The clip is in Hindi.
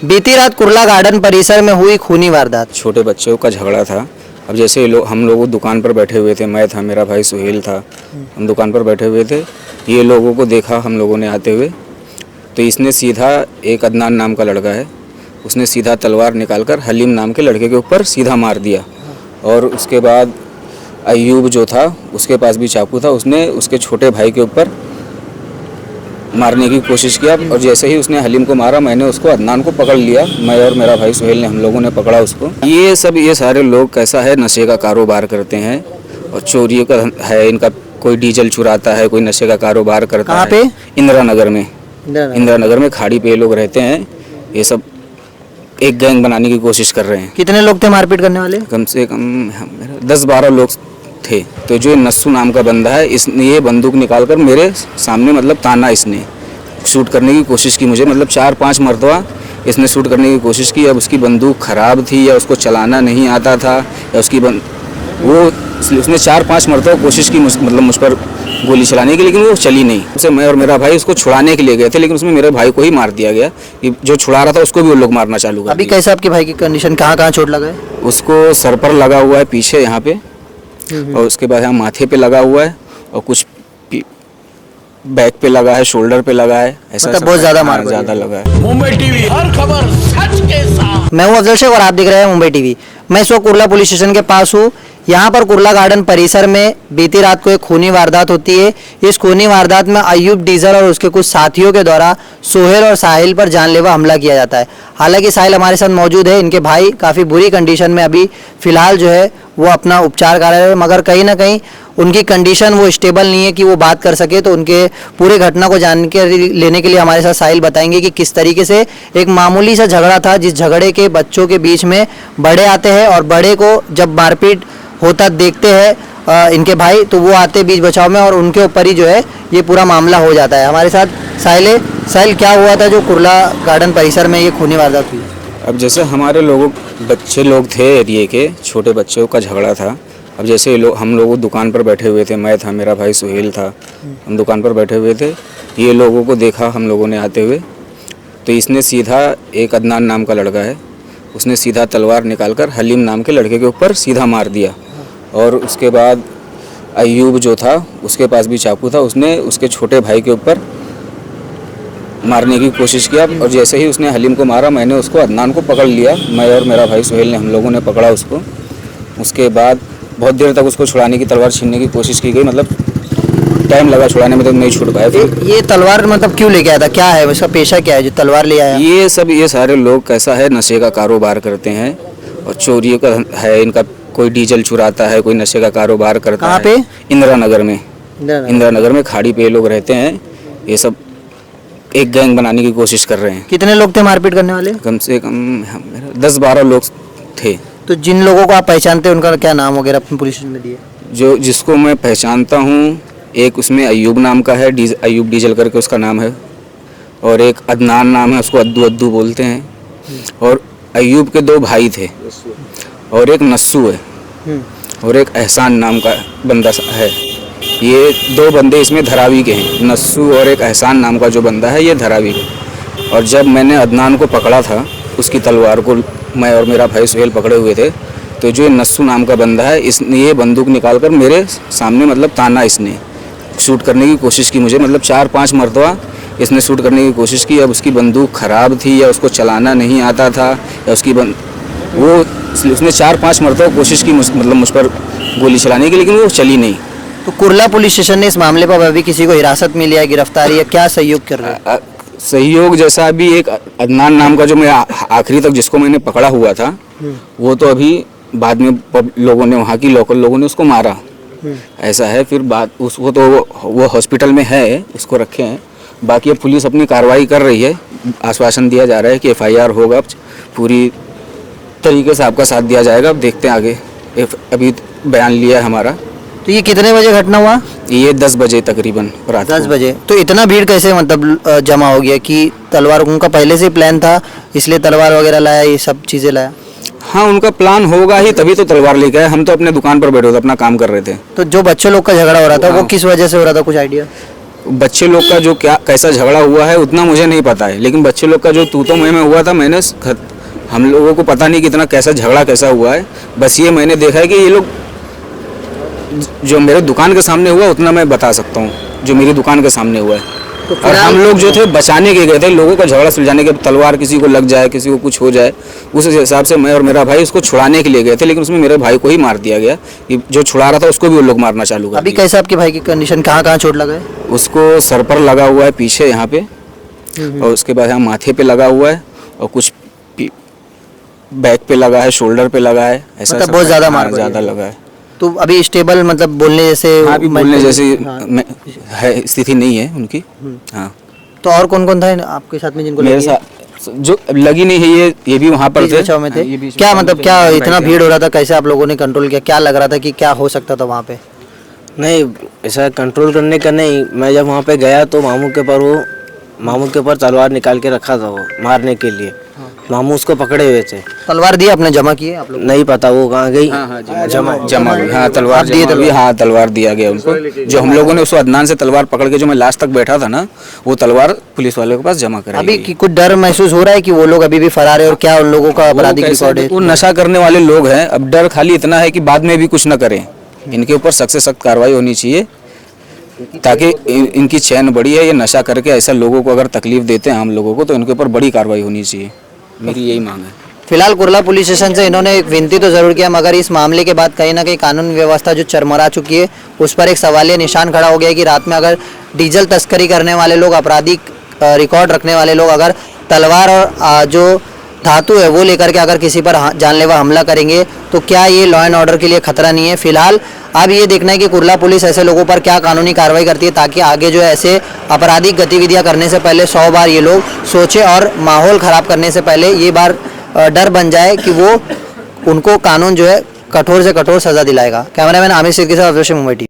बीती रात कुर्ला गार्डन परिसर में हुई खूनी वारदात। छोटे बच्चों का झगड़ा था। अब जैसे हम लोग दुकान पर बैठे हुए थे, मैं था, मेरा भाई सुहेल था, हम दुकान पर बैठे हुए थे। ये लोगों को देखा हम लोगों ने आते हुए, तो इसने सीधा, एक अदनान नाम का लड़का है, उसने सीधा तलवार निकालकर हलीम नाम के लड़के के ऊपर सीधा मार दिया। और उसके बाद अयूब जो था, उसके पास भी चाकू था, उसने उसके छोटे भाई के ऊपर मारने की कोशिश किया। और जैसे ही उसने हलीम को मारा, मैंने उसको अदनान को पकड़ लिया, मैं और मेरा भाई सुहेल ने, हम लोगों ने पकड़ा उसको। ये सारे लोग कैसा है, नशे का कारोबार करते हैं और चोरियों का है इनका। कोई डीजल चुराता है, कोई नशे का कारोबार करता है। कहाँ पे? इंदिरा नगर में। इंदिरा नगर में खाड़ी पे लोग रहते हैं। ये सब एक गैंग बनाने की कोशिश कर रहे हैं। कितने लोग थे मारपीट करने वाले? कम से कम 10-12 लोग थे। तो जो नस्सू नाम का बंदा है, इसने ये बंदूक निकालकर मेरे सामने, मतलब ताना, इसने शूट करने की कोशिश की मुझे, मतलब 4-5 मरतबा इसने शूट करने की कोशिश की। अब उसकी बंदूक ख़राब थी या उसको चलाना नहीं आता था, या उसने 4-5 मरतबा कोशिश की मतलब मुझ पर गोली चलाने की, लेकिन वो चली नहीं। उसे मैं और मेरा भाई उसको छुड़ाने के लिए गए थे, लेकिन उसमें मेरे भाई को ही मार दिया गया। कि जो छुड़ा रहा था उसको भी वो लोग मारना चालू कर अभी दिया। कैसे आपके भाई की कंडीशन, कहाँ चोट लगा है? उसको सर पर लगा हुआ है, पीछे यहाँ पे, और उसके बाद यहाँ माथे पे लगा हुआ है, और कुछ बैक पे लगा है, शोल्डर पे लगा है। ऐसा मतलब बहुत ज़्यादा मार ज़्यादा लगा है। मुंबई टीवी, हर खबर सच के साथ। मैं हूं अफजल शेख और आप देख रहे हैं मुंबई टीवी। मैं इस वक्त कुर्ला पुलिस स्टेशन के पास हूं। यहाँ पर कुर्ला गार्डन परिसर में बीती रात को एक खूनी वारदात होती है। इस खूनी वारदात में अयूब डीजल और उसके कुछ साथियों के द्वारा सोहेल और साहिल पर जानलेवा हमला किया जाता है। हालांकि साहिल हमारे साथ मौजूद है। इनके भाई काफ़ी बुरी कंडीशन में अभी फ़िलहाल जो है वो अपना उपचार करा रहे हैं, मगर कहीं ना कहीं उनकी कंडीशन वो स्टेबल नहीं है कि वो बात कर सके। तो उनके पूरे घटना को जानकारी लेने के लिए हमारे साथ साहिल बताएंगे कि किस तरीके से एक मामूली सा झगड़ा था, जिस झगड़े के बच्चों के बीच में बड़े आते हैं और बड़े को जब मारपीट होता देखते हैं इनके भाई, तो वो आते बीच बचाव में और उनके ऊपर ही जो है ये पूरा मामला हो जाता है। हमारे साथ साहिल है। साहिल, क्या हुआ था जो कुर्ला गार्डन परिसर में ये खूनी वारदात हुई? अब जैसे हमारे बच्चे लोग थे एरिए के, छोटे बच्चों का झगड़ा था। अब जैसे हम लोग दुकान पर बैठे हुए थे, मैं था, मेरा भाई सुहेल था, हम दुकान पर बैठे हुए थे। ये लोगों को देखा हम लोगों ने आते हुए, तो इसने सीधा, एक अदनान नाम का लड़का है, उसने सीधा तलवार निकालकर हलीम नाम के लड़के के ऊपर सीधा मार दिया। और उसके बाद अयूब जो था, उसके पास भी चाकू था, उसने उसके छोटे भाई के ऊपर मारने की कोशिश किया। और जैसे ही उसने हलीम को मारा, मैंने उसको अदनान को पकड़ लिया, मैं और मेरा भाई सुहेल ने, हम लोगों ने पकड़ा उसको। उसके बाद बहुत देर तक उसको छुड़ाने की, तलवार छीनने की कोशिश की गई, मतलब टाइम लगा छुड़ाने में, तो नहीं छुड़ पाया। फिर ये तलवार मतलब क्यों लेके आया था? क्या है उसका पेशा, क्या है जो तलवार ले आया? ये सारे लोग कैसा है, नशे का कारोबार करते हैं और चोरियों का है इनका। कोई डीजल चुराता है, कोई नशे का कारोबार करता है। कहाँ पे? इंदिरा नगर में। इंदिरा नगर में खाड़ी पे लोग रहते हैं। ये सब एक गैंग बनाने की कोशिश कर रहे हैं। कितने लोग थे मारपीट करने वाले? कम से कम 10-12 लोग थे। तो जिन लोगों को आप पहचानते हैं उनका क्या नाम वगैरह अपनी पुलिस में दिए? जिसको मैं पहचानता हूँ, एक उसमें अयूब नाम का है, अयूब डीजल करके उसका नाम है, और एक अदनान नाम है, उसको अद्दू बोलते हैं। और अयूब के 2 भाई थे, और एक नस्सू है, और एक एहसान नाम का बंदा है। ये 2 बंदे इसमें धरावी के हैं, नस्सू और एक एहसान नाम का जो बंदा है, ये धरावी के। और जब मैंने अदनान को पकड़ा था, उसकी तलवार को मैं और मेरा भाई सुहेल पकड़े हुए थे, तो जो नस्सू नाम का बंदा है, इसने ये बंदूक निकालकर मेरे सामने, मतलब ताना, इसने शूट करने की कोशिश की मुझे, मतलब 4-5 मरतबा इसने शूट करने की कोशिश की। अब उसकी बंदूक ख़राब थी या उसको चलाना नहीं आता था, या उसने 4-5 मरतबा कोशिश की मतलब मुझ पर गोली चलाने की, लेकिन वो चली नहीं। तो कुर्ला पुलिस स्टेशन ने इस मामले पर अभी किसी को हिरासत में लिया, गिरफ्तारी या क्या सहयोग कर रहे हैं? सहयोग जैसा अभी एक अदनान नाम का जो मैं आखिरी तक जिसको मैंने पकड़ा हुआ था, वो तो अभी बाद में लोगों ने, वहाँ की लोकल लोगों ने उसको मारा, ऐसा है। फिर बात उसको तो वो हॉस्पिटल में है, उसको रखे हैं। बाकी अब पुलिस अपनी कार्रवाई कर रही है। आश्वासन दिया जा रहा है कि FIR होगा, पूरी तरीके से आपका साथ दिया जाएगा। अब देखते हैं आगे। अभी बयान लिया है हमारा। तो ये कितने बजे घटना हुआ? ये 10 बजे तकरीबन रात 10 बजे। तो इतना भीड़ कैसे मतलब जमा हो गया कि तलवार, उनका पहले से प्लान था इसलिए तलवार वगैरह लाया, ये सब चीज़ें लाया? हाँ, उनका प्लान होगा ही, तभी तो तलवार लेके आए। हम तो अपने दुकान पर बैठे थे, अपना काम कर रहे थे। तो जो बच्चे लोग का झगड़ा हो रहा था वो किस वजह से हो रहा था, कुछ आइडिया? बच्चे लोग का जो क्या कैसा झगड़ा हुआ है उतना मुझे नहीं पता है, लेकिन बच्चे लोग का जो तू तो मैं में हुआ था, हम लोगों को पता नहीं कितना कैसा झगड़ा कैसा हुआ है। बस ये मैंने देखा है कि ये लोग जो मेरे दुकान के सामने हुआ उतना मैं बता सकता हूँ, जो मेरी दुकान के सामने हुआ है। और हम लोग जो थे बचाने के गए थे, लोगों का झगड़ा सुलझाने के, तलवार किसी को लग जाए, किसी को कुछ हो जाए, उस हिसाब से मैं और मेरा भाई उसको छुड़ाने के लिए गए थे, लेकिन उसमें मेरे भाई को ही मार दिया गया। कि जो छुड़ा रहा था उसको भी वो लोग मारना चालू कर अभी दिया। कैसे आपके भाई की कंडीशन, कहाँ कहाँ चोट लगा है? उसको सर पर लगा हुआ है पीछे यहाँ पे, और उसके बाद यहाँ माथे पे लगा हुआ है, और कुछ बैक पे लगा है, शोल्डर पे लगा है, ऐसा मतलब सब बहुत ज़्यादा हाँ, मार पड़ी ज़्यादा है। लगा है। तो अभी स्टेबल, मतलब बोलने जैसे हाँ, अभी बोलने जैसी हाँ। है स्थिति नहीं है उनकी। हाँ, तो और कौन कौन था आपके साथ में जिनको मेरे लगी है? साथ जो लगी नहीं है, ये भी वहाँ पर बीच थे। बचाव में थे। हाँ, ये बीच क्या बचाव में मतलब थे, क्या मैं इतना बैठ भीड़ हो रहा था, कैसे आप लोगों ने कंट्रोल किया? क्या लग रहा था कि क्या हो सकता था वहाँ पे? नहीं, ऐसा कंट्रोल करने का नहीं। मैं जब वहाँ पे गया तो मामू के ऊपर तलवार निकाल के रखा था, वो मारने के लिए। मामू उसको पकड़े हुए थे। तलवार दी आपने, जमा किए आप लोग? नहीं पता वो कहाँ गई। जमा हुई। हाँ, तलवार दिए जमा हुई। हाँ, तलवार दिया गया उनको। जो हम लोगों ने उसको अदनान से तलवार पकड़ के, जो मैं लास्ट तक बैठा था ना, वो तलवार पुलिस वाले के पास जमा कराई अभी गई। कुछ डर महसूस हो रहा है कि वो लोग अभी भी फरार है, और क्या उन लोगों का आपराधिक वो कैसे- रिकॉर्ड है? वो नशा करने वाले लोग हैं। अब डर खाली इतना है कि बाद में भी कुछ ना करें। इनके ऊपर सख्त से सख्त कार्रवाई होनी चाहिए, ताकि इनकी चैन बड़ी है। ये नशा करके ऐसा लोगों को अगर तकलीफ देते हैं आम लोगों को, तो इनके ऊपर बड़ी कार्रवाई होनी चाहिए। मेरी यही मांग है। फिलहाल कुर्ला पुलिस स्टेशन से इन्होंने एक विनती तो जरूर किया, मगर इस मामले के बाद कहीं ना कहीं कानून व्यवस्था जो चरमरा चुकी है, उस पर एक सवालिया निशान खड़ा हो गया है कि रात में अगर डीजल तस्करी करने वाले लोग, आपराधिक रिकॉर्ड रखने वाले लोग अगर तलवार और जो धातु है वो लेकर के अगर किसी पर जानलेवा हमला करेंगे, तो क्या ये लॉ एंड ऑर्डर के लिए खतरा नहीं है? फिलहाल अब ये देखना है कि कुर्ला पुलिस ऐसे लोगों पर क्या कानूनी कार्रवाई करती है, ताकि आगे जो है ऐसे आपराधिक गतिविधियां करने से पहले 100 बार ये लोग सोचे, और माहौल ख़राब करने से पहले ये बार डर बन जाए कि वो उनको कानून जो है कठोर से कठोर सज़ा दिलाएगा। कैमरामैन आमिर सिद्दीकी के साथ मुंबई टीवी।